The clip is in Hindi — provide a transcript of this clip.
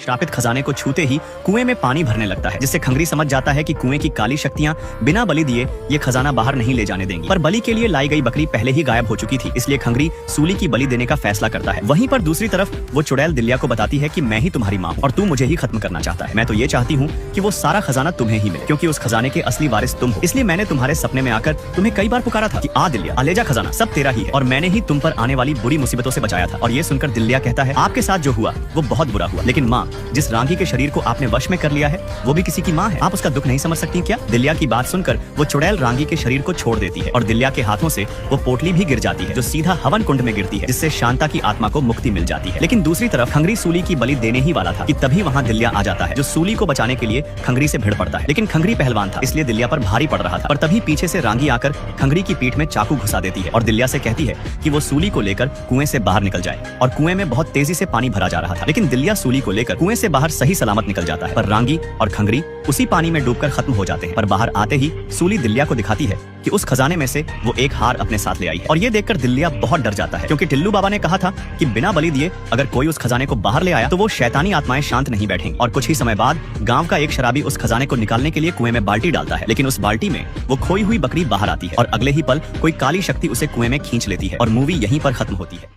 श्रापित खजाने को छूते ही कुएं में पानी भरने लगता है, जिससे खंगरी समझ जाता है कि कुएं की काली शक्तियां बिना बलि दिए ये खजाना बाहर नहीं ले जाने देंगी। पर बलि के लिए लाई गई बकरी पहले ही गायब हो चुकी थी, इसलिए खंगरी सूली की बलि देने का फैसला करता है। वहीं पर दूसरी तरफ वो चुड़ैल दिल्या को बताती है कि मैं ही तुम्हारी माँ हूँ और तू मुझे ही खत्म करना चाहता है। मैं तो ये चाहती हूँ कि वो सारा खजाना तुम्हें ही मिले, क्योंकि उस खजाने के असली वारिस तुम हो। इसलिए मैंने तुम्हारे सपने में आकर तुम्हें कई बार पुकारा था कि आ दिल्या, आलेजा खजाना सब तेरा ही है, और मैंने ही तुम पर आने वाली बुरी मुसीबतों से बचाया था। और ये सुनकर दिल्या कहता है, आपके साथ जो हुआ वो बहुत बुरा हुआ, लेकिन माँ, जिस रांगी के शरीर को आपने वश में कर लिया है वो भी किसी की माँ है। आप उसका दुख नहीं समझ सकती क्या? दिल्या की बात सुनकर वो चुड़ैल रांगी के शरीर को छोड़ देती है और दिल्या के हाथों से वो पोटली भी गिर जाती है, जो सीधा हवन कुंड में गिरती है, जिससे शांता की आत्मा को मुक्ति मिल जाती है। लेकिन दूसरी तरफ खंगरी सूली की बलि देने ही वाला था कि तभी वहाँ दिल्या आ जाता है, जो सूली को बचाने के लिए खंगरी से भिड़ पड़ता है। लेकिन खंगरी पहलवान था, इसलिए दिल्या पर भारी पड़ रहा था। पर तभी पीछे से रांगी आकर खंगरी की पीठ में चाकू घुसा देती है और दिल्या से कहती है कि वो सूली को लेकर कुएं से बाहर निकल जाए। और कुएं में बहुत तेजी से पानी भरा जा रहा था, लेकिन दिल्या सूली को लेकर कुएं से बाहर सही सलामत निकल जाता है। पर रांगी और खंगरी उसी पानी में डूबकर खत्म हो जाते हैं। पर बाहर आते ही सूली दिल्या को दिखाती है कि उस खजाने में से वो एक हार अपने साथ ले आई है। और ये देखकर दिल्या बहुत डर जाता है, क्योंकि टिल्लू बाबा ने कहा था कि बिना बलि दिए अगर कोई उस खजाने को बाहर ले आया तो वो शैतानी आत्माएं शांत नहीं बैठेंगी। और कुछ ही समय बाद गांव का एक शराबी उस खजाने को निकालने के लिए कुएं में बाल्टी डालता है, लेकिन उस बाल्टी में वो खोई हुई बकरी बाहर आती है और अगले ही पल कोई काली शक्ति उसे कुएं में खींच लेती है और मूवी यहीं पर खत्म होती है।